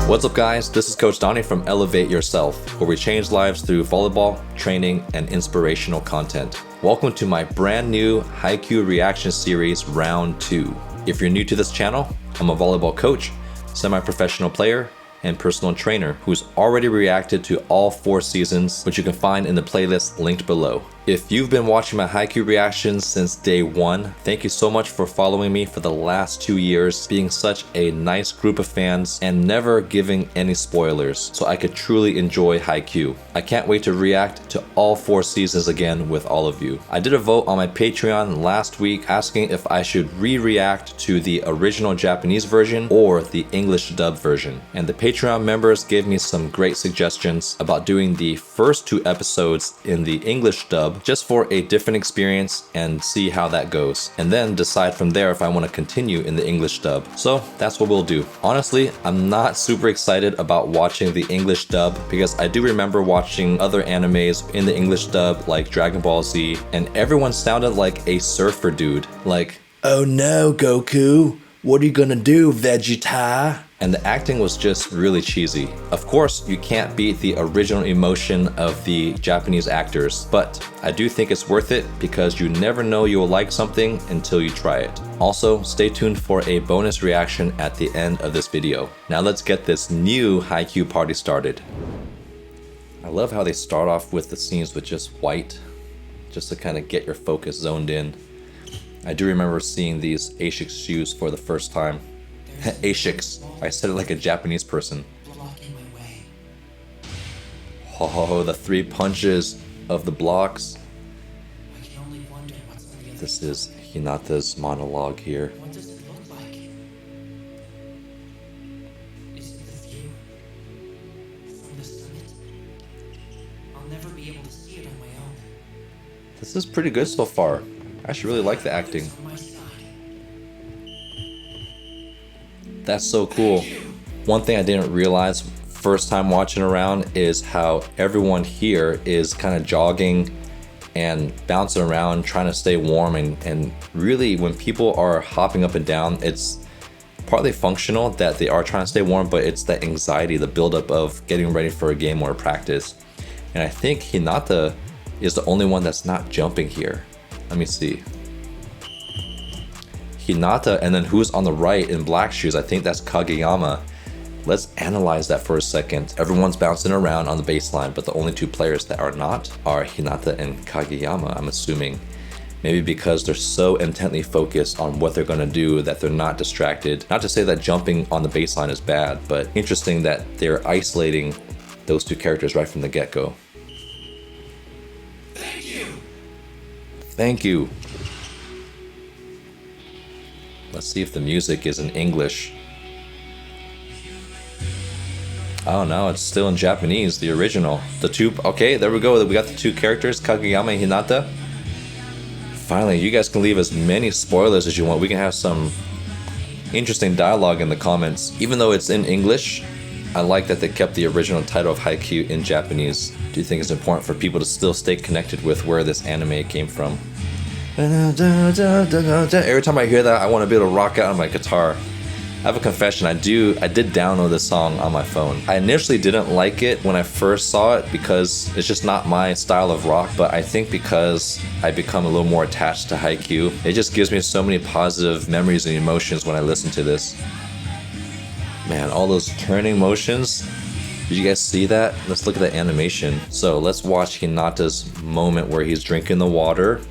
What's up guys, this is Coach Donnie from Elevate Yourself, where we change lives through volleyball, training, and inspirational content. Welcome to my brand new Haikyu reaction series, round 2. If you're new to this channel, I'm a volleyball coach, semi-professional player, and personal trainer who's already reacted to all 4 seasons, which you can find in the playlist linked below. If you've been watching my Haikyu reactions since day 1, thank you so much for following me for the last 2 years, being such a nice group of fans and never giving any spoilers, so I could truly enjoy Haikyu. I can't wait to react to all 4 seasons again with all of you. I did a vote on my Patreon last week asking if I should re-react to the original Japanese version or the English dub version, and the Patreon members gave me some great suggestions about doing the first 2 episodes in the English dub just for a different experience and see how that goes, and then decide from there if I want to continue in the English dub. So that's what we'll do. Honestly, I'm not super excited about watching the English dub because I do remember watching other animes in the English dub like Dragon Ball Z, and everyone sounded like a surfer dude. Like, "Oh no, Goku, what are you gonna do, Vegeta?" And the acting was just really cheesy. Of course, you can't beat the original emotion of the Japanese actors, but I do think it's worth it because you never know you'll like something until you try it. Also, stay tuned for a bonus reaction at the end of this video. Now let's get this new Haikyu party started. I love how they start off with the scenes with just white, just to kind of get your focus zoned in. I do remember seeing these Asics shoes for the first time. Asics. I said it like a Japanese person. Oh, the 3 punches of the blocks. This is Hinata's monologue here. What does it look like? Is it the view from the summit? I'll never be able to see it on my own. This is pretty good so far. I actually really like the acting. That's so cool. One thing I didn't realize first time watching around is how everyone here is kind of jogging and bouncing around trying to stay warm, and really when people are hopping up and down, it's partly functional that they are trying to stay warm, but it's that anxiety, the buildup of getting ready for a game or a practice. And I think Hinata is the only one that's not jumping here. Let me see. Hinata, and then who's on the right in black shoes? I think that's Kageyama. Let's analyze that for a second. Everyone's bouncing around on the baseline, but the only 2 players that are not are Hinata and Kageyama, I'm assuming. Maybe because they're so intently focused on what they're gonna do that they're not distracted. Not to say that jumping on the baseline is bad, but interesting that they're isolating those 2 characters right from the get-go. Thank you. Thank you. Let's see if the music is in English. Oh no, it's still in Japanese, the original. The 2, okay, there we go. We got the 2 characters, Kageyama and Hinata. Finally, you guys can leave as many spoilers as you want. We can have some interesting dialogue in the comments. Even though it's in English, I like that they kept the original title of Haikyu in Japanese. Do you think it's important for people to still stay connected with where this anime came from? Every time I hear that, I want to be able to rock out on my guitar. I have a confession, I did download this song on my phone. I initially didn't like it when I first saw it because it's just not my style of rock, but I think because I become a little more attached to Haikyu, it just gives me so many positive memories and emotions when I listen to this. Man, all those turning motions. Did you guys see that? Let's look at the animation. So let's watch Hinata's moment where he's drinking the water.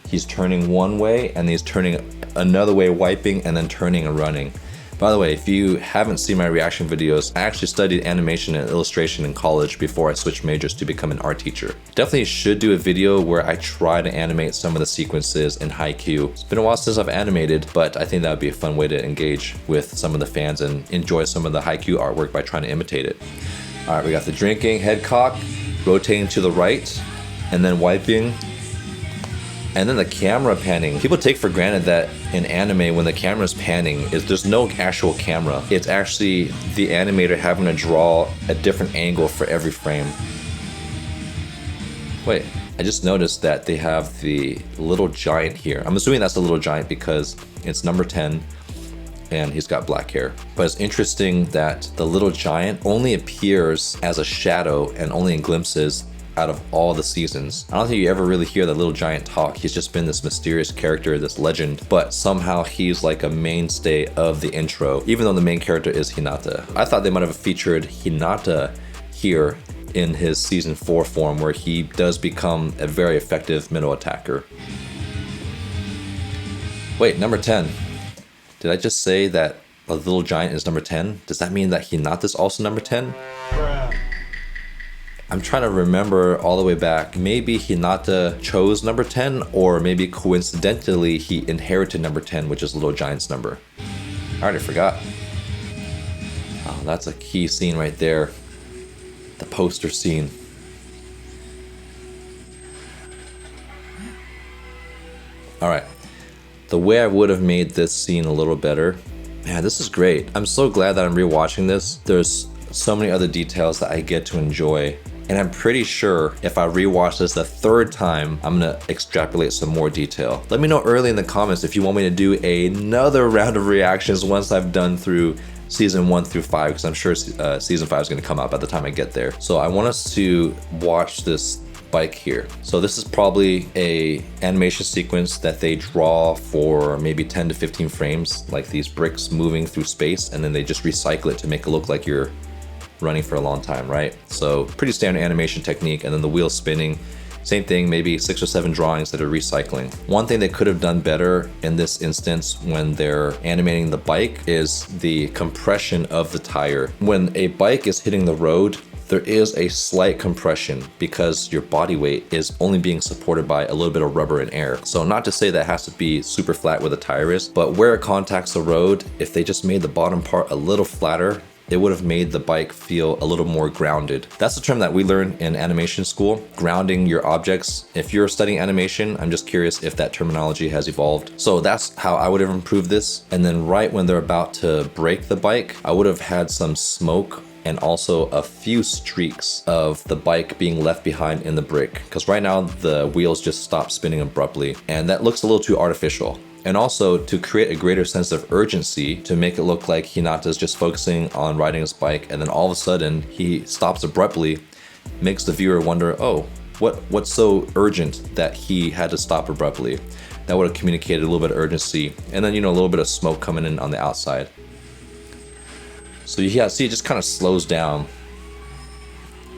He's turning one way and he's turning another way, wiping, and then turning and running. By the way, if you haven't seen my reaction videos, I actually studied animation and illustration in college before I switched majors to become an art teacher. Definitely should do a video where I try to animate some of the sequences in Haikyu. It's been a while since I've animated, but I think that would be a fun way to engage with some of the fans and enjoy some of the Haikyu artwork by trying to imitate it. All right, we got the drinking, head cock, rotating to the right, and then wiping. And then the camera panning. People take for granted that in anime, when the camera's panning, there's no actual camera. It's actually the animator having to draw a different angle for every frame. Wait, I just noticed that they have the little giant here. I'm assuming that's the little giant because it's number 10. and he's got black hair. But it's interesting that the little giant only appears as a shadow and only in glimpses out of all the seasons. I don't think you ever really hear the little giant talk. He's just been this mysterious character, this legend, but somehow he's like a mainstay of the intro, even though the main character is Hinata. I thought they might have featured Hinata here in his season 4 form, where he does become a very effective middle attacker. Wait, number 10. Did I just say that a little giant is number 10? Does that mean that Hinata's also number 10? I'm trying to remember all the way back. Maybe Hinata chose number 10, or maybe coincidentally he inherited number 10, which is Little Giant's number. I already forgot. Oh, that's a key scene right there. The poster scene. Alright. The way I would have made this scene a little better. Man, this is great. I'm so glad that I'm rewatching this. There's so many other details that I get to enjoy. And I'm pretty sure if I rewatch this the 3rd time, I'm gonna extrapolate some more detail. Let me know early in the comments if you want me to do another round of reactions once I've done through season 1 through 5, because I'm sure season 5 is gonna come out by the time I get there. So I want us to watch this bike here. So this is probably a animation sequence that they draw for maybe 10 to 15 frames, like these bricks moving through space, and then they just recycle it to make it look like you're running for a long time, right? So pretty standard animation technique, and then the wheel spinning. Same thing, maybe 6 or 7 drawings that are recycling. One thing they could have done better in this instance when they're animating the bike is the compression of the tire. When a bike is hitting the road, there is a slight compression because your body weight is only being supported by a little bit of rubber and air. So not to say that it has to be super flat where the tire is, but where it contacts the road, if they just made the bottom part a little flatter, it would have made the bike feel a little more grounded. That's the term that we learn in animation school, grounding your objects. If you're studying animation, I'm just curious if that terminology has evolved. So that's how I would have improved this. And then right when they're about to break the bike, I would have had some smoke and also a few streaks of the bike being left behind in the brick. Because right now the wheels just stop spinning abruptly, and that looks a little too artificial. And also to create a greater sense of urgency, to make it look like Hinata's just focusing on riding his bike, and then all of a sudden he stops abruptly, makes the viewer wonder, oh, what's so urgent that he had to stop abruptly? That would have communicated a little bit of urgency, and then, you know, a little bit of smoke coming in on the outside. So yeah, see, it just kind of slows down.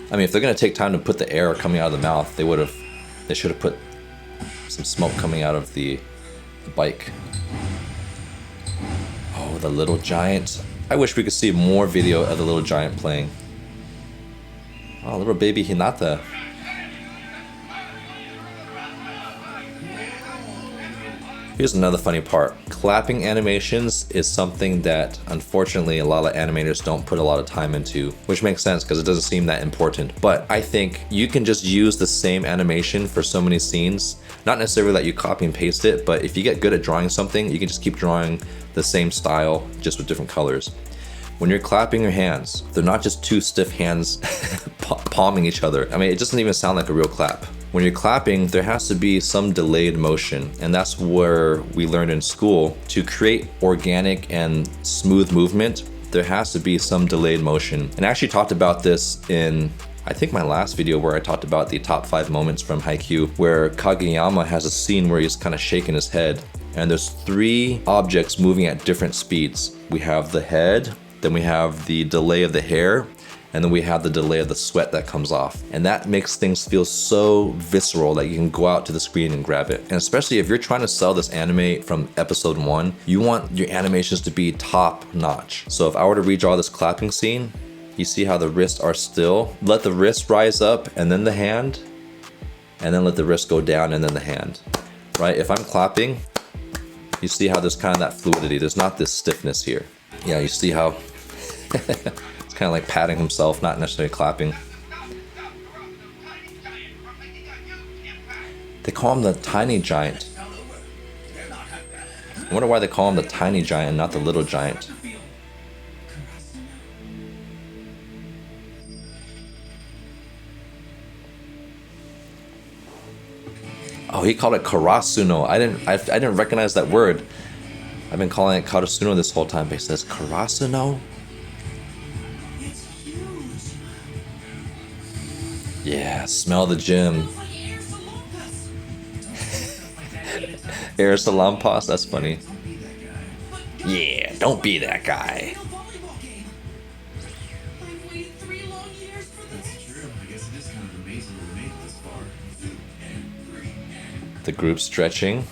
I mean, if they're gonna take time to put the air coming out of the mouth, they should have put some smoke coming out of the bike. Oh, the little giant. I wish we could see more video of the little giant playing. Oh, little baby Hinata. Here's another funny part. Clapping animations is something that unfortunately a lot of animators don't put a lot of time into, which makes sense because it doesn't seem that important. But I think you can just use the same animation for so many scenes. Not necessarily that you copy and paste it, but if you get good at drawing something, you can just keep drawing the same style, just with different colors. When you're clapping your hands, they're not just two stiff hands palming each other. I mean, it doesn't even sound like a real clap. When you're clapping, there has to be some delayed motion, and that's where we learned in school to create organic and smooth movement. There has to be some delayed motion. And I actually talked about this in, I think, my last video where I talked about the top 5 moments from Haikyu, where Kageyama has a scene where he's kind of shaking his head, and there's 3 objects moving at different speeds. We have the head, then we have the delay of the hair, and then we have the delay of the sweat that comes off. And that makes things feel so visceral that you can go out to the screen and grab it. And especially if you're trying to sell this anime from episode 1, you want your animations to be top notch. So if I were to redraw this clapping scene, you see how the wrists are still. Let the wrist rise up and then the hand, and then let the wrist go down and then the hand, right? If I'm clapping, you see how there's kind of that fluidity. There's not this stiffness here. Yeah, you see how it's kind of like patting himself, not necessarily clapping. They call him the tiny giant. I wonder why they call him the tiny giant and not the little giant. Oh, he called it karasuno. I didn't recognize that word. I've been calling it Karasuno this whole time, but it says Karasuno? It's huge. Yeah, smell the gym. It's like air salonpas. Don't say stuff like that, Hinata. Air Salampos, that's funny. Don't be that guy. But Yeah, don't be that guy. it's a volleyball game. I've waited 3 long years for this. That's true. I guess it is kind of amazing we made it this far. The group stretching.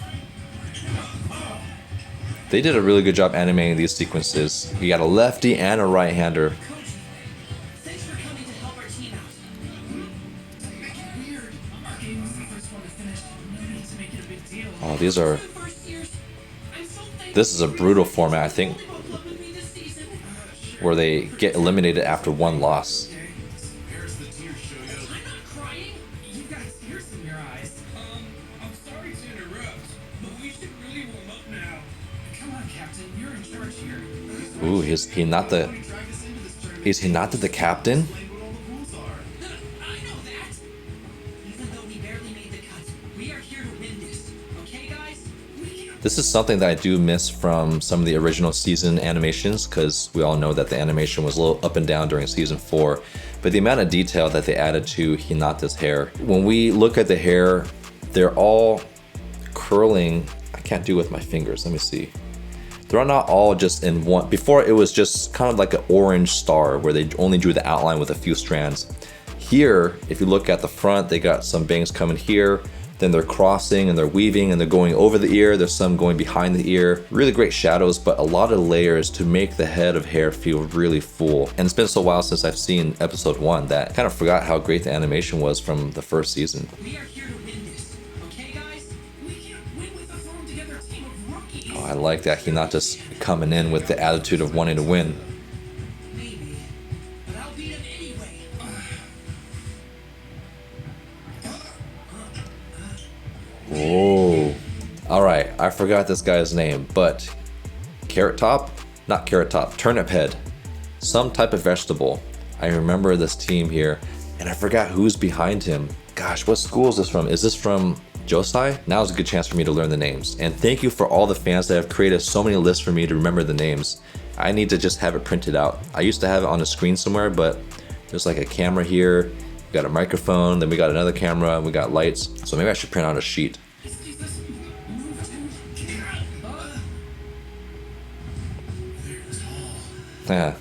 They did a really good job animating these sequences. You got a lefty and a right-hander. Coach, thanks for coming to help our team out. Make it weird. Our game was the first one to finish. No need to make it a big deal. Oh, these are... The first years, I'm so thankful. This is a brutal format, I think, Volleyball club with me this season. where they get eliminated after one loss. Here's the tears show you. I'm not crying. You've got tears in your eyes. I'm sorry to interrupt, but we should really warm up now. Come on, Captain. You're in charge here. Ooh, is Hinata... Drag us into this tournament. Is Hinata the captain? Explain what all the rules are. I know that. Even though we barely made the cut, we are here to win this. Okay, guys? We can. This is something that I do miss from some of the original season animations, because we all know that the animation was a little up and down during season 4. But the amount of detail that they added to Hinata's hair. When we look at the hair, they're all curling. I can't do it with my fingers. Let me see. They're not all just in one. Before, it was just kind of like an orange star where they only drew the outline with a few strands. Here, if you look at the front, they got some bangs coming here. Then they're crossing and they're weaving and they're going over the ear. There's some going behind the ear. Really great shadows, but a lot of layers to make the head of hair feel really full. And it's been so while since I've seen episode 1 that I kind of forgot how great the animation was from the first season. We are here to win this. Okay, guys? We can't win with a thrown together team of rookies. Oh, I like that Hinata's coming in with the attitude of wanting to win. Maybe. But I'll beat him anyway. Oh. Alright, I forgot this guy's name, but Carrot Top? Not Carrot Top, Turnip Head. Some type of vegetable. I remember this team here, and I forgot who's behind him. Gosh, what school is this from? Is this from Josai? Now's a good chance for me to learn the names. And thank you for all the fans that have created so many lists for me to remember the names. I need to just have it printed out. I used to have it on the screen somewhere, but there's like a camera here, we got a microphone, then we got another camera, and we got lights. So maybe I should print out a sheet. Yeah.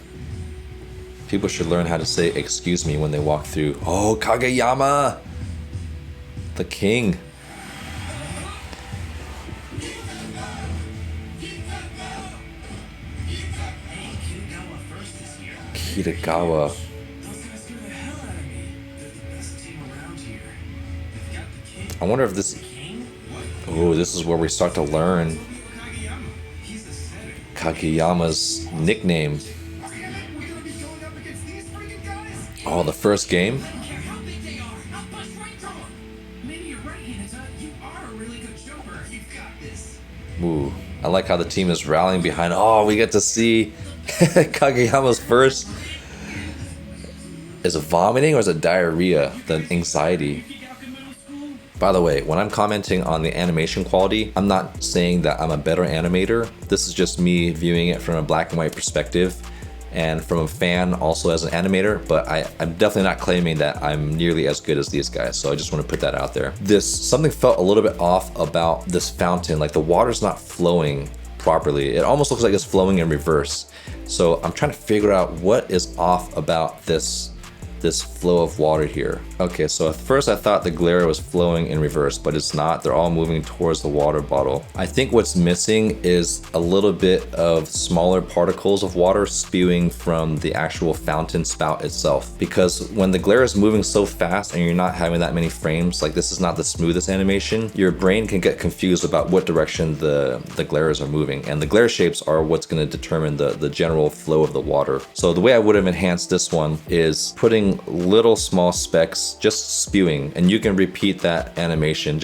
People should learn how to say excuse me when they walk through. Oh, Kageyama! The king. Hey, Kitagawa first this year. Kitagawa. Those guys scare the hell out of me. They're the best team around here. They've got the king. I wonder if this... King? Oh, this is where we start to learn Kageyama. He's the setting. Kageyama's nickname. We're gonna be going up against these freaking guys? Oh, the first game? I don't care how big they are. I'll bust right through them. Maybe you're right, Hinata. You are a really good jumper. You've got this. Ooh, I like how the team is rallying behind. Oh, we get to see Kageyama's first. Is it vomiting or is it diarrhea? The anxiety. By the way, when I'm commenting on the animation quality, I'm not saying that I'm a better animator. This is just me viewing it from a black and white perspective and from a fan also as an animator, but I'm definitely not claiming that I'm nearly as good as these guys, so I just want to put that out there. Something felt a little bit off about this fountain, like the water's not flowing properly. It almost looks like it's flowing in reverse. So I'm trying to figure out what is off about this flow of water here. Okay, so at first I thought the glare was flowing in reverse, but it's not. They're all moving towards the water bottle. I think what's missing is a little bit of smaller particles of water spewing from the actual fountain spout itself. Because when the glare is moving so fast and you're not having that many frames, like this is not the smoothest animation, your brain can get confused about what direction the glares are moving. And the glare shapes are what's gonna determine the general flow of the water. So the way I would have enhanced this one is putting little small specks just spewing, and you can repeat that animation.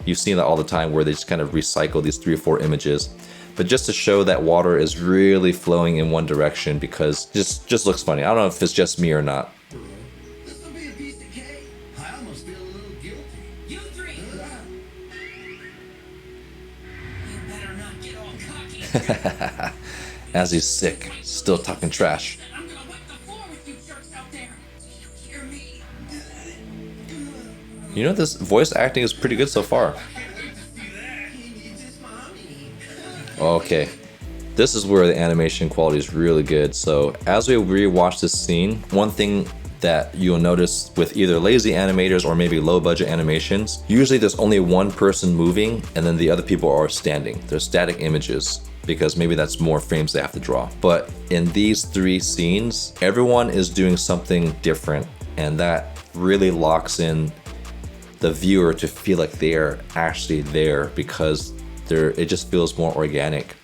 You've seen that all the time where they just kind of recycle these 3 or 4 images, but just to show that water is really flowing in one direction, because just looks funny. I don't know if it's just me or not. This will be a piece of cake. I almost feel a little guilty. You three! You better not get all cocky. As he's sick, still talking trash. I'm gonna wipe the floor with you jerks out there. You hear me? You know, this voice acting is pretty good so far. He needs his mommy. Okay, this is where the animation quality is really good. So as we rewatch this scene, one thing that you'll notice with either lazy animators or maybe low budget animations, usually there's only one person moving and then the other people are standing. They're static images because maybe that's more frames they have to draw. But in these three scenes, everyone is doing something different, and that really locks in the viewer to feel like they're actually there because it just feels more organic.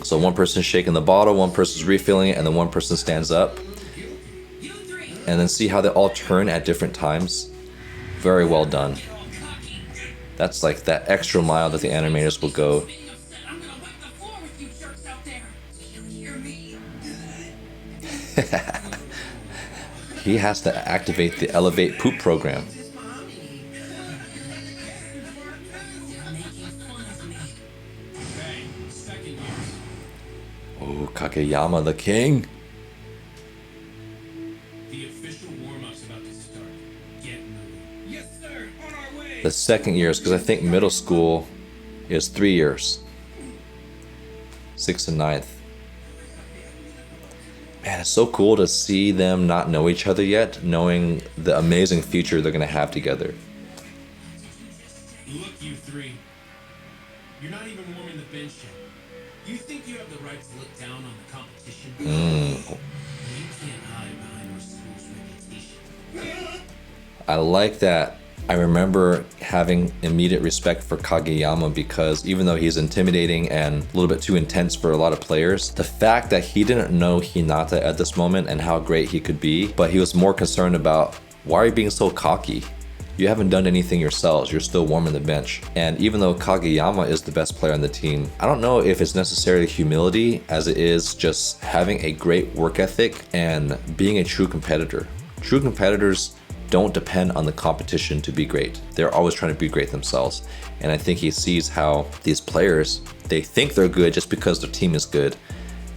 So one person's shaking the bottle, one person's refilling it, and then one person stands up. You three. And then see how they all turn at different times. Very well done. You're all cocky. That's like that extra mile that the animators will go. Being upset, I'm gonna wipe the floor with you jerks out there. You hear me? He has to activate the Elevate Poop program. His mommy. They're making fun of me. Okay, second years. Oh, Kageyama the king. The official warm-up's about to start. Get moving. Yes, sir. On our way. The second years, because I think middle school is 3 years. 6th and 9th. Man, it's so cool to see them not know each other yet, knowing the amazing future they're gonna have together. Look, you three. You're not even warming the bench yet. You think you have the right to look down on the competition? You can't hide behind our school's reputation. I like that. I remember having immediate respect for Kageyama because even though he's intimidating and a little bit too intense for a lot of players, the fact that he didn't know Hinata at this moment and how great he could be, but he was more concerned about, why are you being so cocky? You haven't done anything yourselves, you're still warming the bench. And even though Kageyama is the best player on the team, I don't know if it's necessarily humility as it is just having a great work ethic and being a true competitor. True competitors don't depend on the competition to be great. They're always trying to be great themselves. And I think he sees how these players, they think they're good just because their team is good.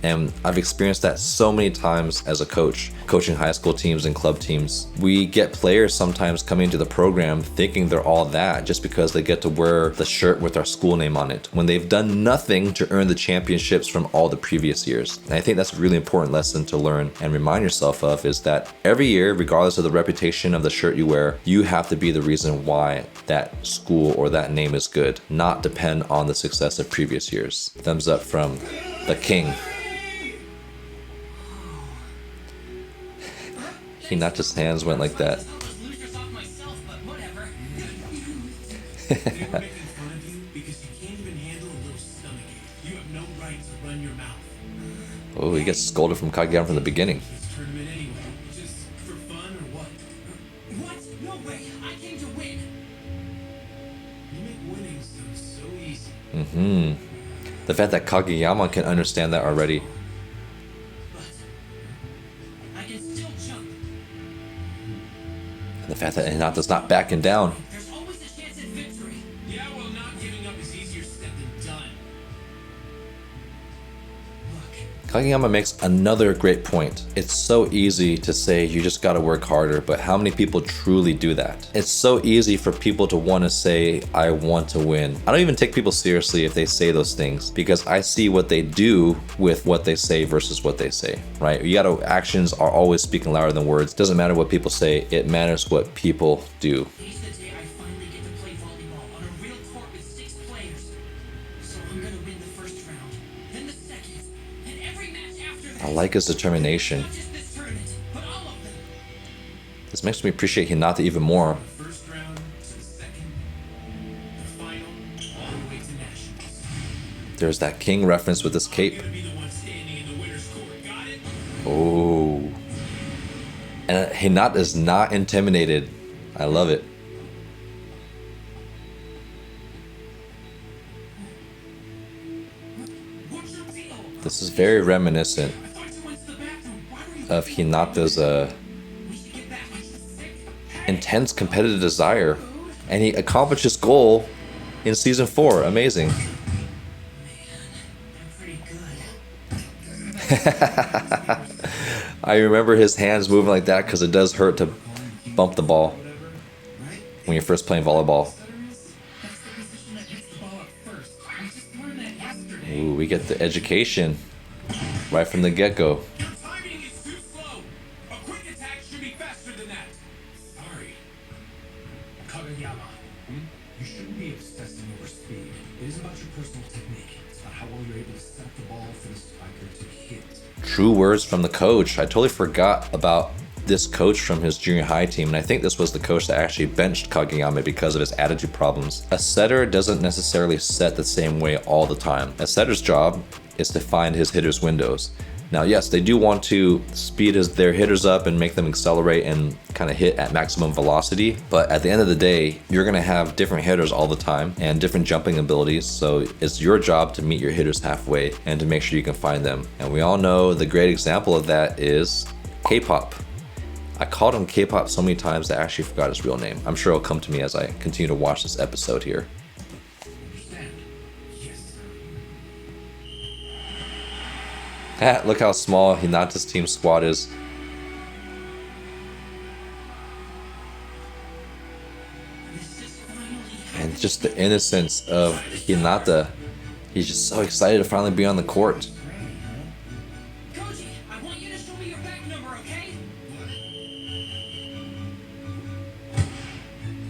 And I've experienced that so many times as a coach, coaching high school teams and club teams. We get players sometimes coming into the program thinking they're all that just because they get to wear the shirt with our school name on it, when they've done nothing to earn the championships from all the previous years. And I think that's a really important lesson to learn and remind yourself of, is that every year, regardless of the reputation of the shirt you wear, you have to be the reason why that school or that name is good, not depend on the success of previous years. Thumbs up from the king. Hinata's hands went like that. I was losers off myself, but whatever. They were making fun of you because you can't even handle a little stomachache. You have no right to run your mouth. Oh, he gets scolded from Kageyama from the beginning. This tournament anyway. Just for fun or what? What? No way. I came to win. You make winning sound so easy. The fact that Kageyama can understand that already. But I can still jump. The fact that Hinata's not backing down. There's always a chance at victory. Yeah, well, not giving up is easier said than done. Look, Kageyama makes another great point. It's so easy to say you just gotta work harder, but how many people truly do that? It's so easy for people to want to say, I want to win. I don't even take people seriously if they say those things because I see what they do with what they say versus what they say, right? Actions are always speaking louder than words. Doesn't matter what people say, it matters what people do. today's the day I finally get to play volleyball on a real court with 6 players. So I'm gonna win the first round, then the second, and every match after that. I like his determination. Not just this tournament, but all of them. This makes me appreciate Hinata even more. The first round to the second, the final, all the way to nationals. There's that king reference with this cape. You're gonna be the one standing in the winner's court. Got it? Oh. And Hinata is not intimidated. I love it. What's your deal? This is very reminiscent I thought you went to the bathroom. Why were you? of Hinata's We should get back. Are you sick? intense competitive desire. And he accomplished his goal in season 4. Amazing. Man, I'm I remember his hands moving like that because it does hurt to bump the ball when you're first playing volleyball. That's the position that hits the ball up first. We just learned that yesterday. Ooh, we get the education right from the get-go. Your timing is too slow. A quick attack should be faster than that. Sorry. Kagayama, you shouldn't be obsessing over speed. It is about your personal technique. It's about how well you're able to set up the ball for the spiker to hit. True words from the coach. I totally forgot about this coach from his junior high team, and I think this was the coach that actually benched Kageyama because of his attitude problems. A setter doesn't necessarily set the same way all the time. A setter's job is to find his hitter's windows. Now, yes, they do want to speed their hitters up and make them accelerate and kind of hit at maximum velocity. But at the end of the day, you're going to have different hitters all the time and different jumping abilities. So it's your job to meet your hitters halfway and to make sure you can find them. And we all know the great example of that is K-pop. I called him K-pop so many times that I actually forgot his real name. I'm sure it'll come to me as I continue to watch this episode here. Look how small Hinata's team squad is. And just the innocence of Hinata. He's just so excited to finally be on the court. Koji, I want you to show me your back number, okay?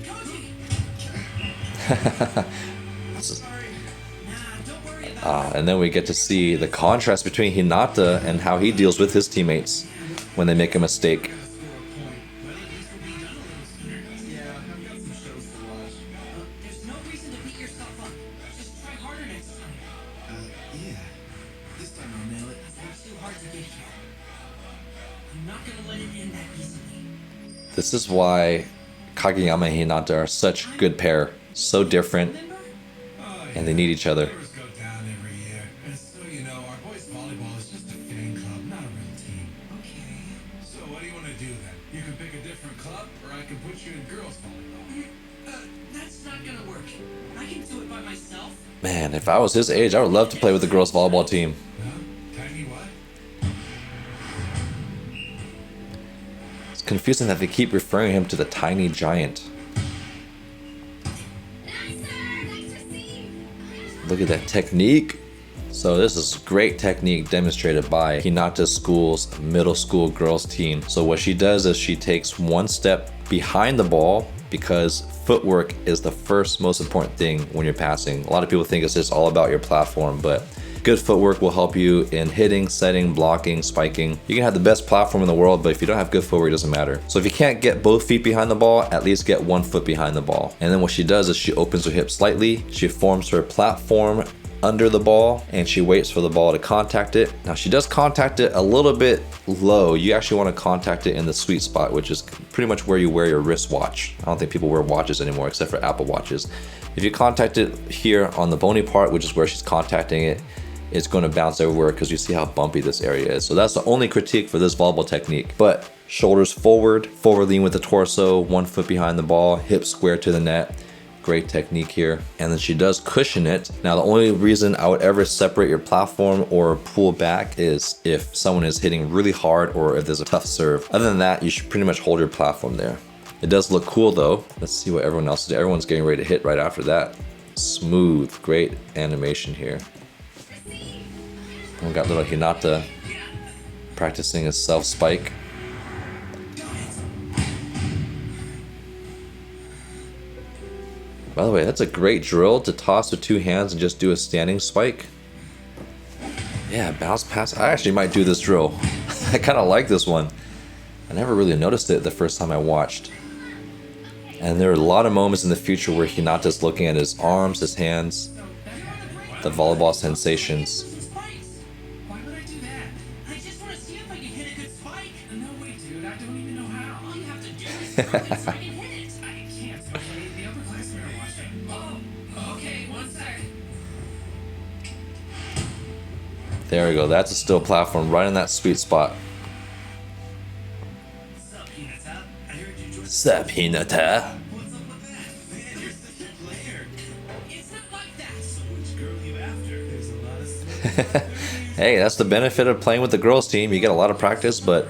Koji! And then we get to see the contrast between Hinata and how he deals with his teammates when they make a mistake. There's no reason to beat yourself up. Just try harder next time. Yeah. This time I'll nail it. It's too hard to get here. I'm not gonna let it end that easily. This is why Kageyama and Hinata are such a good pair. So different, and they need each other. Numbers go down every year. And so you know, our boys volleyball is just a fan club, not a real team. Okay. So what do you want to do then? You can pick a different club, or I can put you in girls volleyball. That's not gonna work. I can do it by myself. Man, if I was his age, I would love to play with the girls volleyball team. Huh? Tiny what? It's confusing that they keep referring him to the tiny giant. Look at that technique. So this is great technique demonstrated by Hinata's school's middle school girls team. So what she does is she takes one step behind the ball because footwork is the first most important thing when you're passing. A lot of people think it's just all about your platform, but good footwork will help you in hitting, setting, blocking, spiking. You can have the best platform in the world, but if you don't have good footwork, it doesn't matter. So if you can't get both feet behind the ball, at least get 1 foot behind the ball. And then what she does is she opens her hips slightly, she forms her platform under the ball, and she waits for the ball to contact it. Now she does contact it a little bit low. You actually want to contact it in the sweet spot, which is pretty much where you wear your wristwatch. I don't think people wear watches anymore except for Apple Watches. If you contact it here on the bony part, which is where she's contacting it, it's going to bounce everywhere because you see how bumpy this area is. So that's the only critique for this volleyball technique. But shoulders forward, forward lean with the torso, 1 foot behind the ball, hips square to the net. Great technique here. And then she does cushion it. Now the only reason I would ever separate your platform or pull back is if someone is hitting really hard or if there's a tough serve. Other than that, you should pretty much hold your platform there. It does look cool though. Let's see what everyone else is doing. Everyone's getting ready to hit right after that. Smooth, great animation here. We got little Hinata practicing his self spike. By the way, that's a great drill to toss with 2 hands and just do a standing spike. Yeah, bounce pass. I actually might do this drill. I kind of like this one. I never really noticed it the first time I watched. And there are a lot of moments in the future where Hinata's looking at his arms, his hands, the volleyball sensations. Why would I do that? I just want to see if I can hit a good spike. No way, dude. I don't even know how. All you have to do is throw it so I can hit it. I can't. Okay, the upperclassmen are watching. Oh, okay. 1 sec. There we go. That's a still platform right in that sweet spot. What's up, Hinata? I heard you joined. Sup, Hinata? What's up with that? Man, you're such a player. It's not like that. So Which girl you after? There's a lot of Hey, that's the benefit of playing with the girls team. You get a lot of practice, but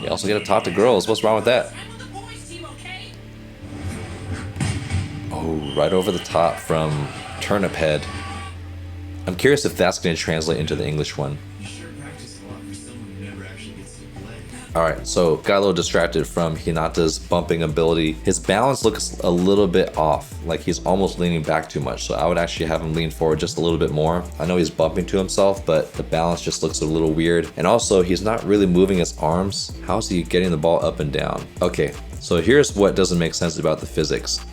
you also get to talk to girls. What's wrong with that? I'm on the boys team, okay? Oh, right over the top from Turnip Head. I'm curious if that's going to translate into the English one. You sure practice a lot for someone who never actually gets to play. Alright, so got a little distracted from Hinata's bumping ability. His balance looks a little bit off, like he's almost leaning back too much. So I would actually have him lean forward just a little bit more. I know he's bumping to himself, but the balance just looks a little weird. And also, he's not really moving his arms. How's he getting the ball up and down? Okay, so here's what doesn't make sense about the physics.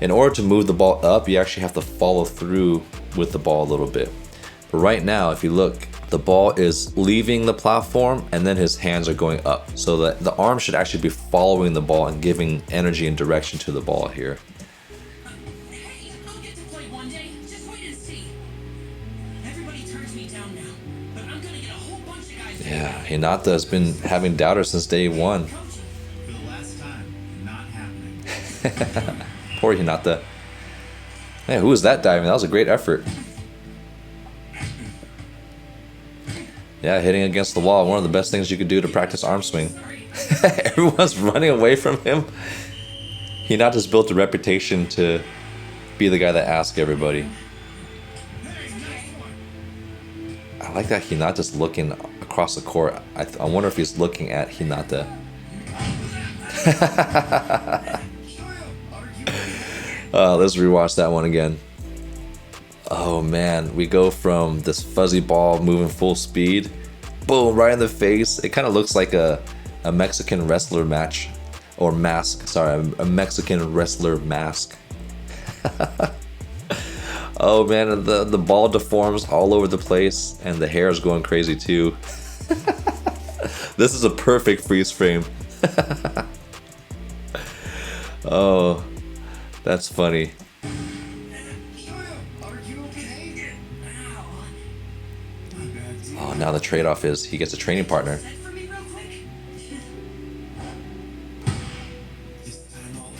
In order to move the ball up, you actually have to follow through with the ball a little bit. But right now, if you look, the ball is leaving the platform and then his hands are going up. So that the arm should actually be following the ball and giving energy and direction to the ball here. Hey, I'll get to play one day. Just wait and see. Everybody turns me down now, but I'm gonna get a whole bunch of guys. Yeah, Hinata has been having doubters since day one. For the last time, not happening. Poor Hinata. Hey, who was that diving? That was a great effort. Yeah, hitting against the wall, one of the best things you could do to practice arm swing. Everyone's running away from him. Hinata's built a reputation to be the guy that asks everybody. I like that Hinata's looking across the court. I wonder if he's looking at Hinata. Let's rewatch that one again. Oh man, we go from this fuzzy ball moving full speed, boom, right in the face. It kind of looks like a Mexican wrestler match, or mask, sorry, a Mexican wrestler mask. Oh man, and the ball deforms all over the place, and the hair is going crazy too. This is a perfect freeze frame. Oh, that's funny. Oh, now the trade-off is he gets a training partner. Set for me real quick. This time all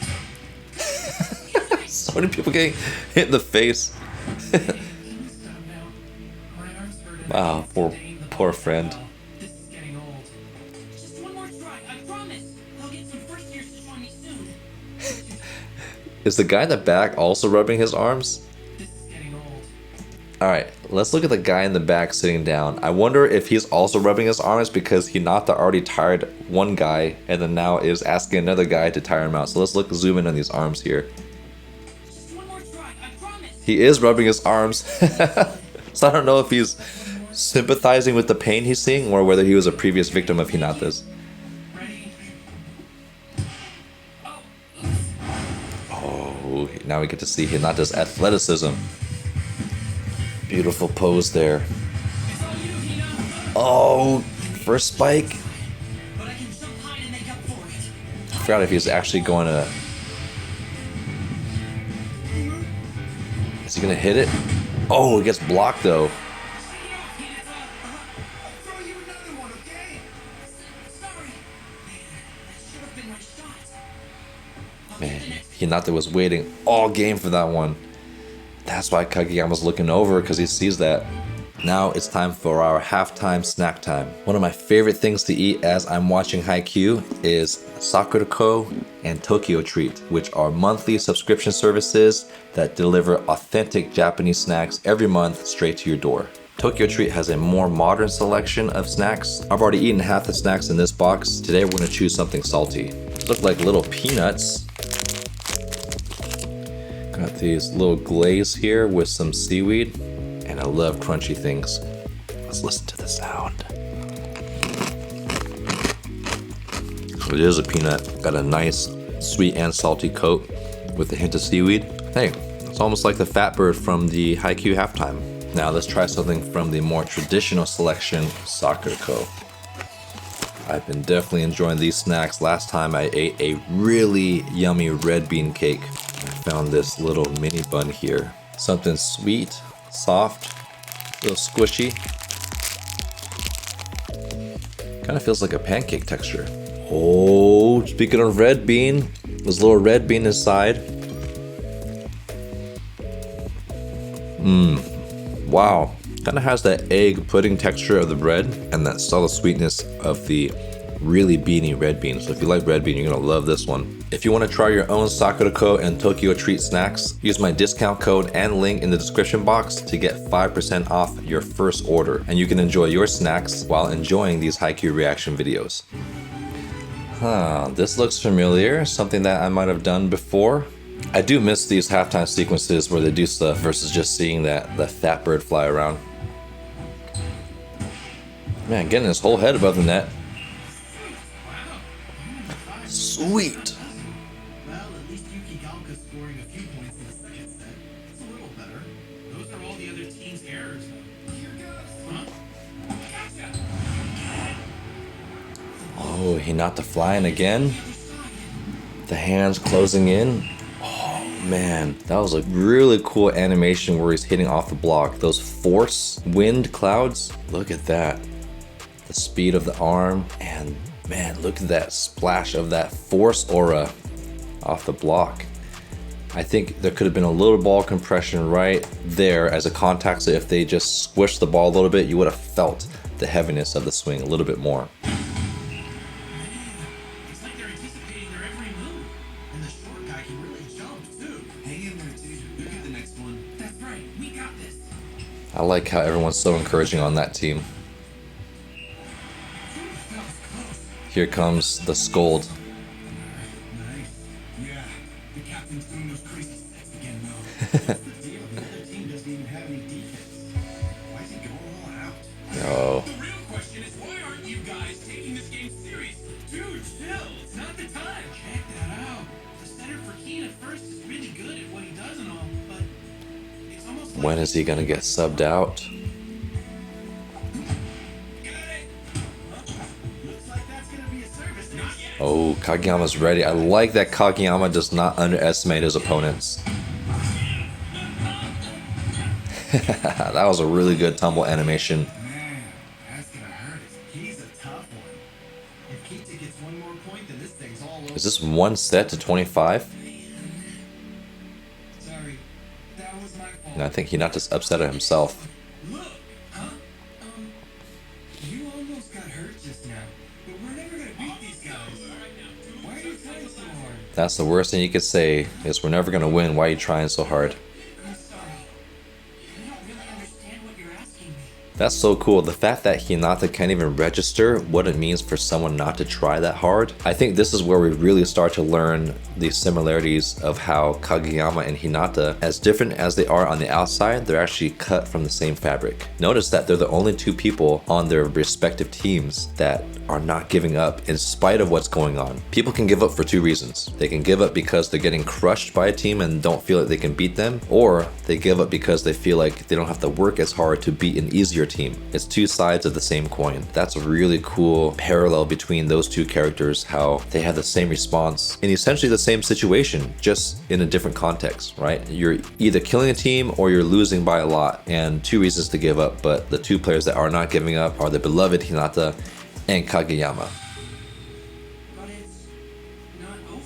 the So many people getting hit in the face. Stop now. My arm's hurting. Wow, poor friend. This is getting old. Just one more try, I promise. I'll get some first years to join me soon. Is the guy in the back also rubbing his arms? This is getting old. Alright, let's look at the guy in the back sitting down. I wonder if he's also rubbing his arms because Hinata already tired one guy and then now is asking another guy to tire him out. So let's zoom in on these arms here. Just one more try, I promise. He is rubbing his arms. So I don't know if he's sympathizing with the pain he's seeing or whether he was a previous victim of Hinata's. Ready? Oh, now we get to see Hinata's athleticism. Beautiful pose there. It's all you, Hina. Oh, first spike. But I can jump high to make up for it. I forgot if he's actually going to... Is he going to hit it? Oh, it gets blocked though. I'll throw you another one, okay? Sorry. That should have been my shot. Man, Hinata was waiting all game for that one. That's why Kageyama's looking over, because he sees that. Now it's time for our halftime snack time. One of my favorite things to eat as I'm watching Haikyu is Sakurako and Tokyo Treat, which are monthly subscription services that deliver authentic Japanese snacks every month straight to your door. Tokyo Treat has a more modern selection of snacks. I've already eaten half the snacks in this box. Today we're going to choose something salty. These look like little peanuts. Got these little glaze here with some seaweed, and I love crunchy things. Let's listen to the sound. It is a peanut. Got a nice sweet and salty coat with a hint of seaweed. Hey, it's almost like the fat bird from the Haikyu halftime. Now let's try something from the more traditional selection, Sakurako. I've been definitely enjoying these snacks. Last time I ate a really yummy red bean cake. I found this little mini bun here. Something sweet, soft, a little squishy. Kind of feels like a pancake texture. Oh, speaking of red bean, there's a little red bean inside. Wow, Kind of has that egg pudding texture of the bread and that solid sweetness of the really beany red bean. So if you like red bean, you're gonna love this one. If you want to try your own Sakurako and Tokyo Treat snacks, use my discount code and link in the description box to get 5% off your first order, and you can enjoy your snacks while enjoying these Haikyu reaction videos. This looks familiar, something that I might have done before. I do miss these halftime sequences where they do stuff versus just seeing that fat bird fly around. Man, getting his whole head above the net. Sweet. Well, at least Yukigaoka's scoring a few points in the second set. It's a little better. Those are all the other team's errors, though. Here goes. Huh? Gotcha. Oh, Hinata flying again. The hands closing in. Oh man, that was a really cool animation where he's hitting off the block. Those force wind clouds. Look at that. The speed of the arm, and man, look at that splash of that force aura off the block. I think there could have been a little ball compression right there as a contact, so if they just squished the ball a little bit, you would have felt the heaviness of the swing a little bit more. It's like they're anticipating their every move. And the short guy can really jump, too. Hang in there, dude. We'll get the next one. That's right. We got this. I like how everyone's so encouraging on that team. Here comes the scold. Nice. Yeah, the captain's doing those crazy sets again, though. What's the deal? The other team doesn't even have any defense. Why is he going all out? Oh, The real question is, why aren't you guys taking this game seriously? Dude, chill. It's not the time. Check that out. The center for Keen at first is really good at what he does and all, but it's almost like when is he gonna get subbed out? Looks like that's going to be a service. not yet. Oh, Kageyama's ready. I like that Kageyama does not underestimate his opponents. That was a really good tumble animation. Man, that's going to hurt. He's a tough one. If Kita gets one more point, then this thing's all over. Is this one set to 25? Sorry. That was my fault. And I think Hinata's upset at himself. Look, huh? You almost got hurt just now, but we're never gonna beat these guys. Why are you trying so hard? That's the worst thing you could say, is we're never gonna win. Why are you trying so hard? I'm sorry. You don't really understand what you're asking me. That's so cool. The fact that Hinata can't even register what it means for someone not to try that hard. I think this is where we really start to learn the similarities of how Kageyama and Hinata, as different as they are on the outside, they're actually cut from the same fabric. Notice that they're the only two people on their respective teams that are not giving up in spite of what's going on. People can give up for two reasons. They can give up because they're getting crushed by a team and don't feel like they can beat them, or they give up because they feel like they don't have to work as hard to beat an easier team. It's two sides of the same coin. That's a really cool parallel between those two characters, how they have the same response in essentially the same situation, just in a different context, right? You're either killing a team or you're losing by a lot, and two reasons to give up, but the two players that are not giving up are the beloved Hinata and Kageyama. But it's not over.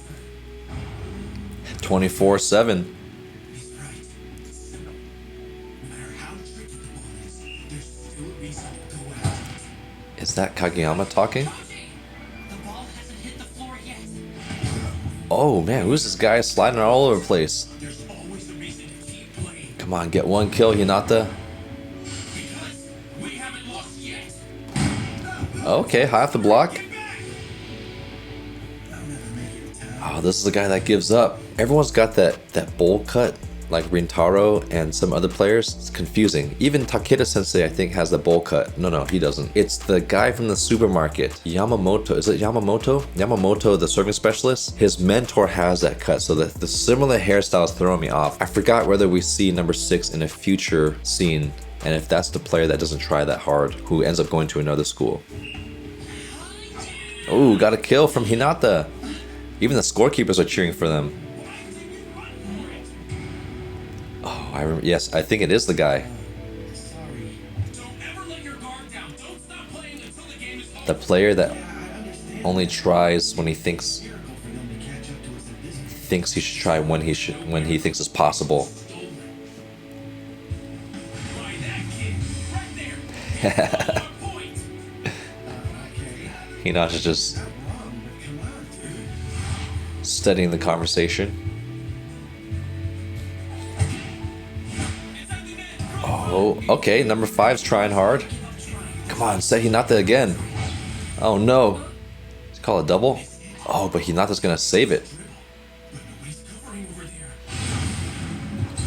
24/7. He's right. No matter how tricky the ball is, there's still a reason to go out. Is that Kageyama talking? The ball hasn't hit the floor yet. Oh man, who's this guy sliding all over the place? There's always a reason to keep playing. Come on, get one kill, Hinata. Because we haven't lost yet. Okay, high off the block. I'll never make it in time. Oh, this is the guy that gives up. Everyone's got that bowl cut, like Rintaro and some other players. It's confusing. Even Takeda Sensei, I think, has the bowl cut. No, he doesn't. It's the guy from the supermarket, Yamamoto. Is it Yamamoto? Yamamoto, the serving specialist. His mentor has that cut, so the similar hairstyles throwing me off. I forgot whether we see number 6 in a future scene, and if that's the player that doesn't try that hard, who ends up going to another school. Oh, got a kill from Hinata. Even the scorekeepers are cheering for them. Oh, I remember. Yes, I think it is the guy. Sorry. Don't ever let your guard down. Don't stop playing until the game is over. The player that I understand. only tries when he thinks Miracle for them to catch up to us at this point. thinks he should try when he thinks it's possible. By that kid. Point. Hinata's just studying the conversation. Oh, okay, number 5's trying hard. Come on, set Hinata again. Oh no. Let's call it double. Oh, but Hinata's gonna save it.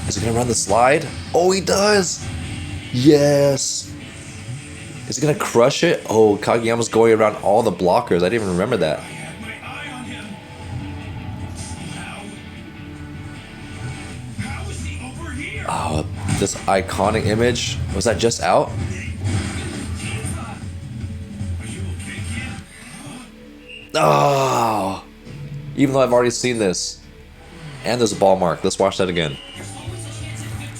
Is he gonna run the slide? Oh, he does! Yes! Is he gonna crush it? Oh, Kageyama's going around all the blockers. I didn't even remember that. Oh, this iconic image. Was that just out? Oh! Even though I've already seen this. And there's a ball mark. Let's watch that again.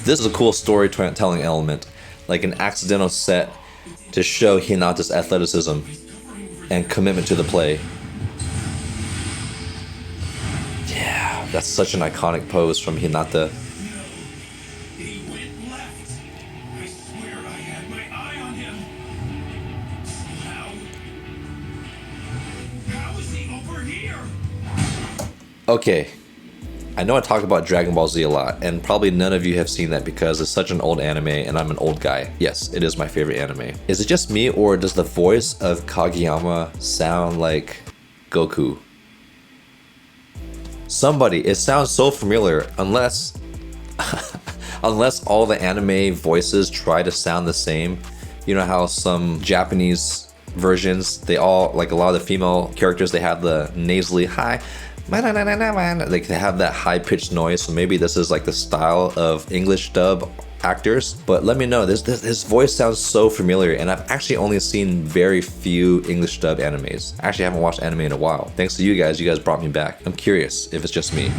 This is a cool storytelling element. Like an accidental set to show Hinata's athleticism and commitment to the play. Yeah, that's such an iconic pose from Hinata. He went left. I swear I had my eye on him. How is he over here? Okay, I know I talk about Dragon Ball Z a lot, and probably none of you have seen that because it's such an old anime and I'm an old guy. Yes, it is my favorite anime. Is it just me, or does the voice of Kageyama sound like Goku? Somebody, it sounds so familiar, unless unless all the anime voices try to sound the same. You know how some Japanese versions, they all, like a lot of the female characters, they have the nasally high, like they have that high-pitched noise. So maybe this is like the style of English dub actors. But let me know, this voice sounds so familiar, and I've actually only seen very few English dub animes. Actually, I haven't watched anime in a while. Thanks to you guys brought me back. I'm curious if it's just me.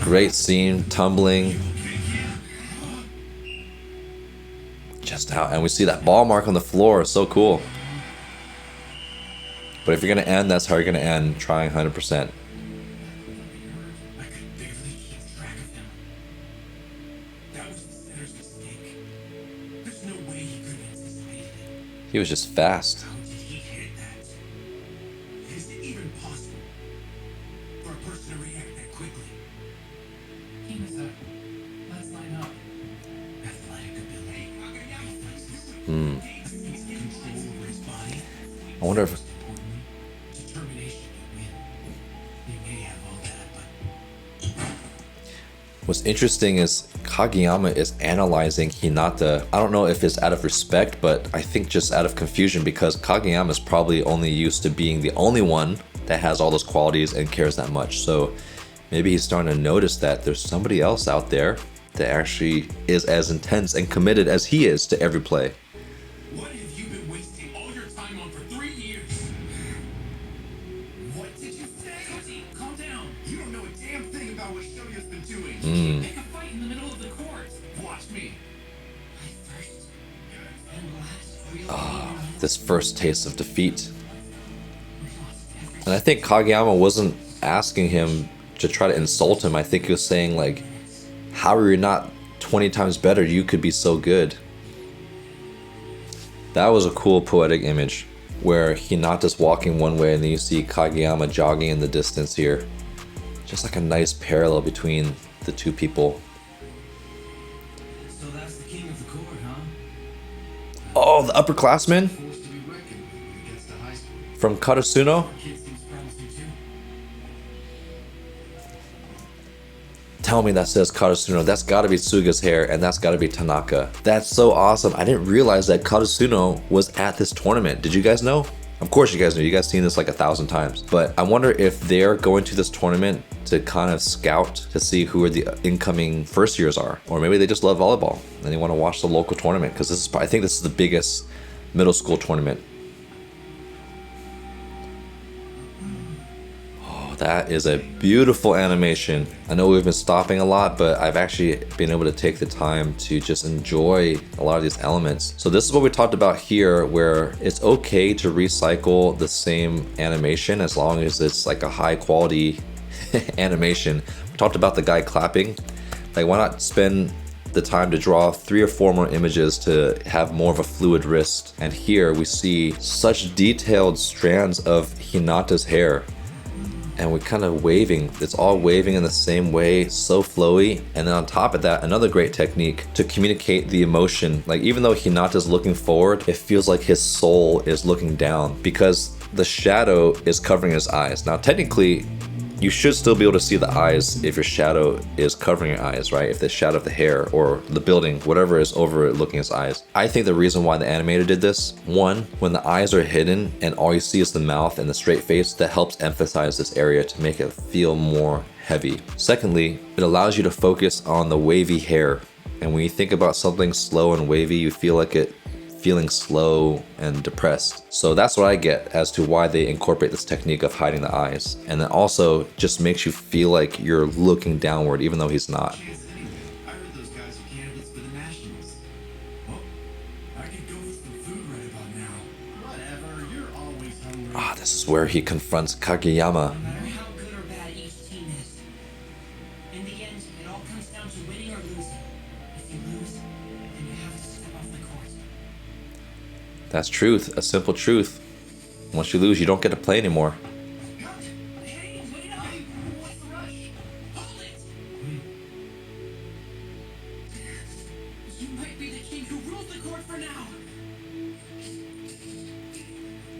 Great scene, tumbling. Just out, and we see that ball mark on the floor. So cool. But if you're gonna end, that's how you're gonna end, trying 100%. I could barely keep track of him. That was the setter's mistake. There's no way he could have anticipated it. He was just fast. How did he hit that? Is it even possible for a person to react that quickly? Hinata, let's line up. Athletic ability. Hmm. Control over his body. I wonder if... Determination to win. They may have all that, but What's interesting is Kageyama is analyzing Hinata. I don't know if it's out of respect, but I think just out of confusion, because Kageyama is probably only used to being the only one that has all those qualities and cares that much. So maybe he's starting to notice that there's somebody else out there that actually is as intense and committed as he is to every play. what have you been wasting all your time on for 3 years? What did you say? Cozy, calm down. You don't know a damn thing about what Shoya's been doing. Pick a fight in the middle of the court. Watch me. I first and last real This first taste of defeat. And I think Kageyama wasn't asking him to try to insult him. I think he was saying, like, how are you not 20 times better? You could be so good. That was a cool poetic image where Hinata's walking one way and then you see Kageyama jogging in the distance here. Just like a nice parallel between the two people. So that's the king of the court, huh? Oh, the upperclassman Forced to be reckoned with when it gets to high school. from Karasuno. Kid seems promising too. Tell me that says Karasuno. That's gotta be Suga's hair, and that's gotta be Tanaka. That's so awesome. I didn't realize that Karasuno was at this tournament. Did you guys know? Of course you guys know. You guys seen this like 1,000 times. But I wonder if they're going to this tournament to kind of scout to see who are the incoming first years are. Or maybe they just love volleyball and they want to watch the local tournament, because this is, I think this is the biggest middle school tournament. That is a beautiful animation. I know we've been stopping a lot, but I've actually been able to take the time to just enjoy a lot of these elements. So this is what we talked about here, where it's okay to recycle the same animation as long as it's like a high quality animation. We talked about the guy clapping. Like, why not spend the time to draw 3 or 4 more images to have more of a fluid wrist. And here we see such detailed strands of Hinata's hair. And we're kind of waving. It's all waving in the same way, so flowy. And then on top of that, another great technique to communicate the emotion. Like even though Hinata's looking forward, it feels like his soul is looking down because the shadow is covering his eyes. Now technically, you should still be able to see the eyes if your shadow is covering your eyes, right? If the shadow of the hair or the building, whatever is over it looking his eyes. I think the reason why the animator did this, one, when the eyes are hidden and all you see is the mouth and the straight face, that helps emphasize this area to make it feel more heavy. Secondly, it allows you to focus on the wavy hair. And when you think about something slow and wavy, you feel like it feeling slow and depressed. So that's what I get as to why they incorporate this technique of hiding the eyes. And then also just makes you feel like you're looking downward even though he's not. I heard those guys are candidates for the Nationals. Well, I could go for some food right about now. Whatever, you're always hungry. Ah, this is where he confronts Kageyama. No matter how good or bad each team is, in the end, it all comes down to winning or losing. If you lose, then you have to step off the court. That's truth, a simple truth. Once you lose, you don't get to play anymore. Hey, wait up! What's the rush? Hold it! You might be the king who rules the court for now.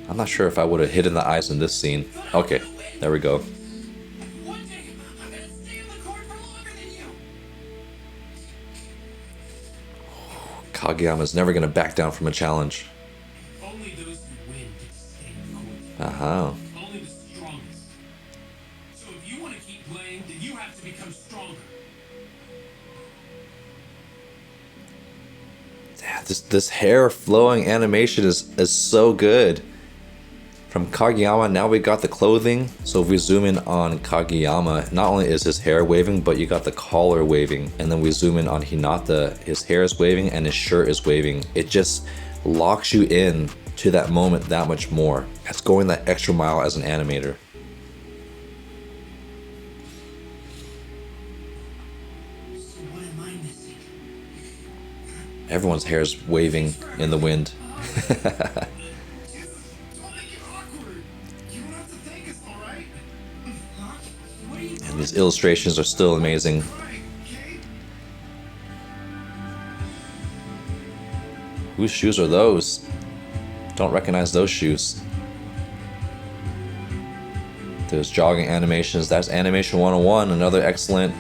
I'm not sure if I would have hidden the eyes in this scene. Okay, there we go. One day, I'm gonna stay on the court for longer than you. Kageyama's never gonna back down from a challenge. Only those who win get to stay in the court. Uh-huh. Only the strongest. So if you want to keep playing, then you have to become stronger. Yeah, this hair flowing animation is so good. From Kageyama, now we got the clothing. So if we zoom in on Kageyama, not only is his hair waving, but you got the collar waving. And then we zoom in on Hinata, his hair is waving and his shirt is waving. It just locks you in to that moment that much more. It's going that extra mile as an animator. So what am I missing? Everyone's hair is waving in the wind. Don't make it awkward. You don't have to thank us, alright? Huh? What are you And these illustrations are still amazing. Alright, okay? Whose shoes are those? Don't recognize those shoes. There's jogging animations. That's Animation 101. Another excellent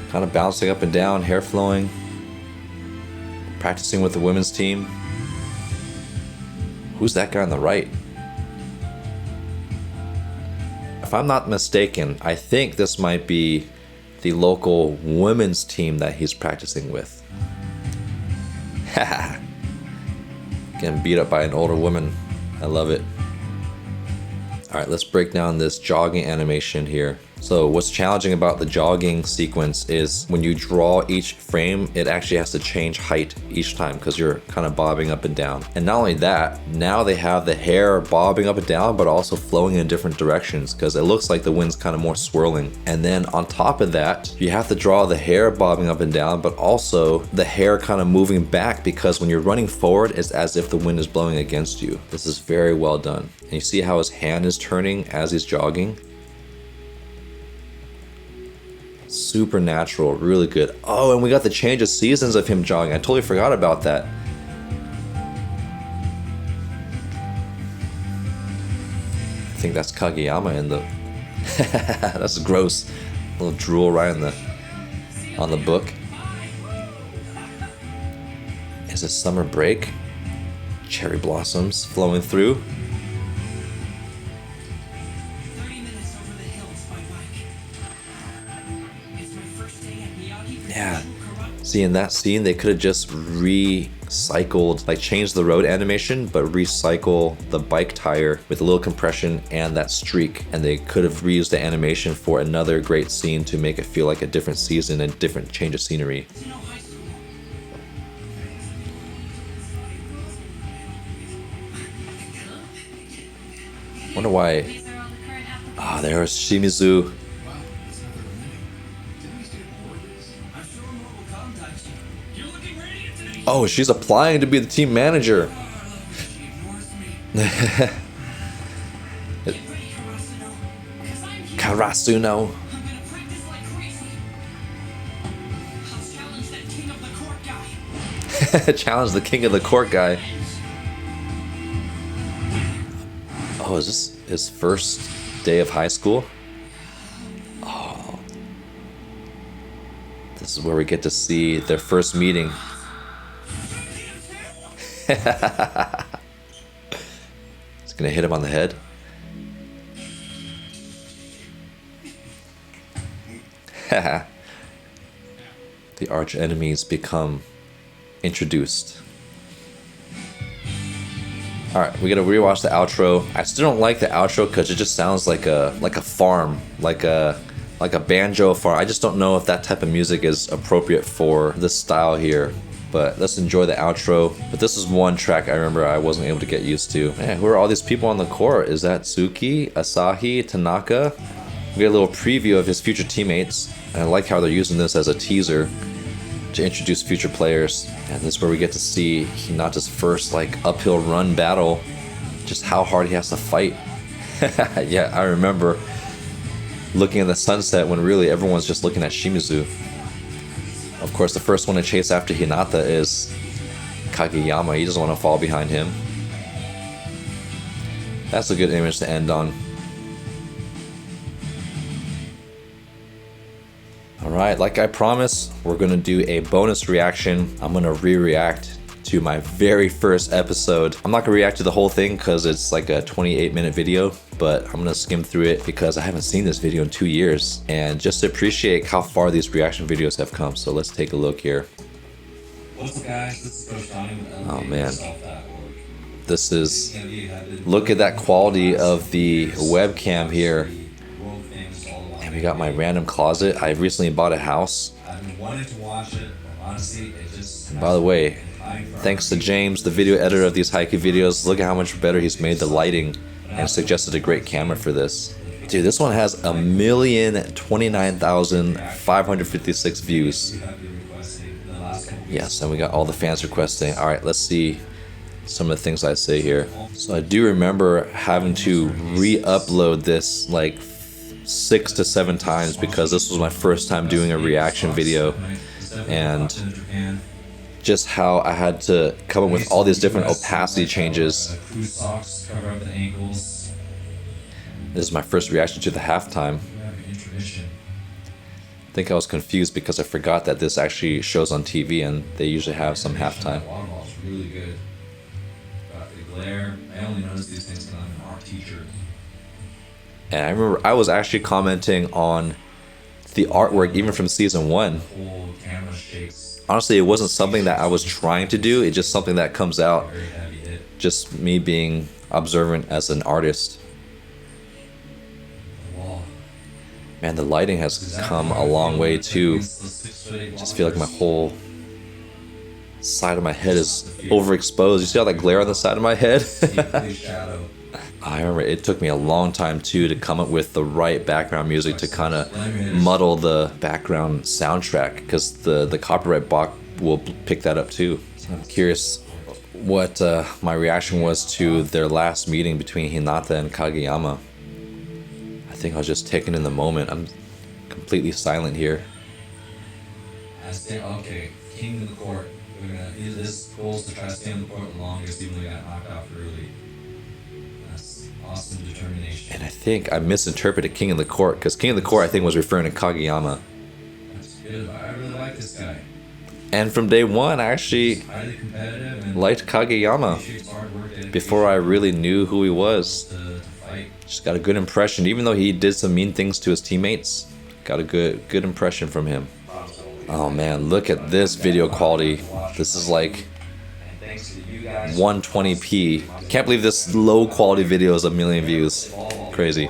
kind of bouncing up and down, hair flowing. Practicing with the women's team. Who's that guy on the right? If I'm not mistaken, I think this might be the local women's team that he's practicing with. Haha. Getting beat up by an older woman. I love it. Alright, let's break down this jogging animation here. So what's challenging about the jogging sequence is when you draw each frame, it actually has to change height each time because you're kind of bobbing up and down. And not only that, now they have the hair bobbing up and down, but also flowing in different directions because it looks like the wind's kind of more swirling. And then on top of that, you have to draw the hair bobbing up and down, but also the hair kind of moving back because when you're running forward, it's as if the wind is blowing against you. This is very well done. And you see how his hand is turning as he's jogging? Super natural, really good. Oh, and we got the change of seasons of him jogging. I totally forgot about that. I think that's Kageyama in the... That's gross. A little drool right on the book. Is it summer break? Cherry blossoms flowing through. 30 minutes over the hills by bike. It's my first day at Miyagi. Yeah. See, in that scene, they could have just recycled, like changed the road animation, but recycle the bike tire with a little compression and that streak. And they could have reused the animation for another great scene to make it feel like a different season and different change of scenery. You know, high school. Wonder why. These are all the current applicants. Ah, there's Shimizu. Wow, that's another minute. Didn't we stay bored? I'm sure more will come, Daichi. Oh, she's applying to be the team manager. She ignores me. Get ready, Karasuno, 'cause I'm here. Karasuno. I'm gonna practice like crazy. I'll challenge that king of the court guy. Challenge the king of the court guy. Oh, is this his first day of high school? Oh. This is where we get to see their first meeting. It's gonna hit him on the head. The arch enemies become introduced. Alright, we gotta rewatch the outro. I still don't like the outro because it just sounds like a farm, like a banjo farm. I just don't know if that type of music is appropriate for this style here. But let's enjoy the outro. But this is one track I remember I wasn't able to get used to. Man, who are all these people on the court? Is that Tsuki, Asahi, Tanaka? We get a little preview of his future teammates. And I like how they're using this as a teaser to introduce future players. And this is where we get to see Hinata's first like uphill run battle. Just how hard he has to fight. Yeah, I remember looking at the sunset when really everyone's just looking at Shimizu. Of course, the first one to chase after Hinata is Kageyama. He doesn't want to fall behind him. That's a good image to end on. Alright, like I promised, we're going to do a bonus reaction. I'm going to re-react to my very first episode. I'm not going to react to the whole thing because it's like a 28-minute video, but I'm going to skim through it because I haven't seen this video in 2 years. And just to appreciate how far these reaction videos have come. So let's take a look here. What's up, guys? This is Coach Donnie with Oh, man. Elevate.org. This is, look at that quality of the webcam here. And we got my random closet. I recently bought a house. I've been wanting to watch it, but honestly, it just... And by the way, thanks to James, the video editor of these Haikyu videos, look at how much better he's made the lighting and suggested a great camera for this. Dude, this one has 1,029,556 views. Yes, and we got all the fans requesting. Alright, let's see some of the things I say here. So I do remember having to re-upload this like 6 to 7 times because this was my first time doing a reaction video, and just how I had to come up with all these different opacity changes. This is my first reaction to the halftime. I think I was confused because I forgot that this actually shows on TV and they usually have some halftime. Really good. Got the glare. I only notice these things when I'm an art teacher. And I remember I was actually commenting on the artwork even from season 1. Whole camera shakes. Honestly, it wasn't something that I was trying to do. It's just something that comes out. Very heavy hit. Just me being observant as an artist. The wall. Man, the lighting has come a long way too. Just feel like my whole side of my head is overexposed. You see all that glare on the side of my head? Shadow. I remember it took me a long time too to come up with the right background music to kind of muddle the background soundtrack, because the copyright block will pick that up too. So I'm curious what my reaction was to their last meeting between Hinata and Kageyama. I think I was just taken in the moment. I'm completely silent here. Okay, king of the court. We're gonna use this goal is to try to stay on the court the longest, even though we got knocked out early. That's awesome determination. And I think I misinterpreted King of the Court, because King of the Court I think was referring to Kageyama. That's good. I really like this guy. And from day one I actually Highly competitive and liked Kageyama appreciates hard work, dedication before I really knew who he was. to fight. Just got a good impression, even though he did some mean things to his teammates. Got a good impression from him. Oh man, look at this video quality. This is like And thanks to you guys. 120p. Can't believe this low quality video is 1 million views. Crazy.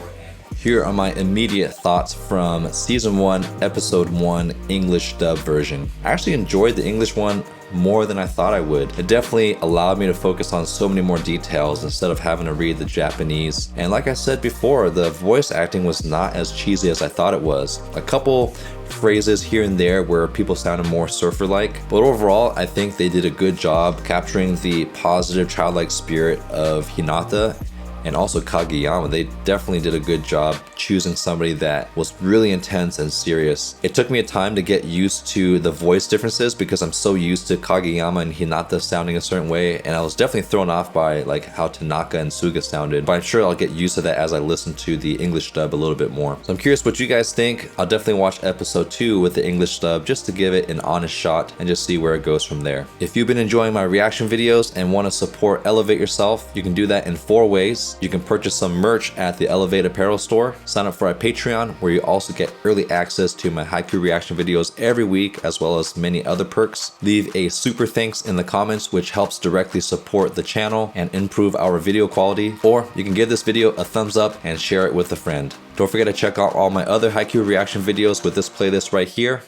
Here are my immediate thoughts from season 1, episode 1, English dub version. I actually enjoyed the English one more than I thought I would. It definitely allowed me to focus on so many more details instead of having to read the Japanese. And like I said before, the voice acting was not as cheesy as I thought it was. A couple phrases here and there where people sounded more surfer-like, but overall I think they did a good job capturing the positive childlike spirit of Hinata and also Kageyama. They definitely did a good job choosing somebody that was really intense and serious. It took me a time to get used to the voice differences because I'm so used to Kageyama and Hinata sounding a certain way, and I was definitely thrown off by like how Tanaka and Suga sounded, but I'm sure I'll get used to that as I listen to the English dub a little bit more. So I'm curious what you guys think. I'll definitely watch episode 2 with the English dub just to give it an honest shot and just see where it goes from there. If you've been enjoying my reaction videos and want to support Elevate Yourself, you can do that in 4 ways. You can purchase some merch at the Elevate Apparel store, sign up for our Patreon where you also get early access to my Haikyu reaction videos every week, as well as many other perks. Leave a super thanks in the comments, which helps directly support the channel and improve our video quality, or you can give this video a thumbs up and share it with a friend. Don't forget to check out all my other Haikyu reaction videos with this playlist right here,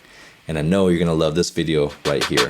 and I know you're gonna love this video right here.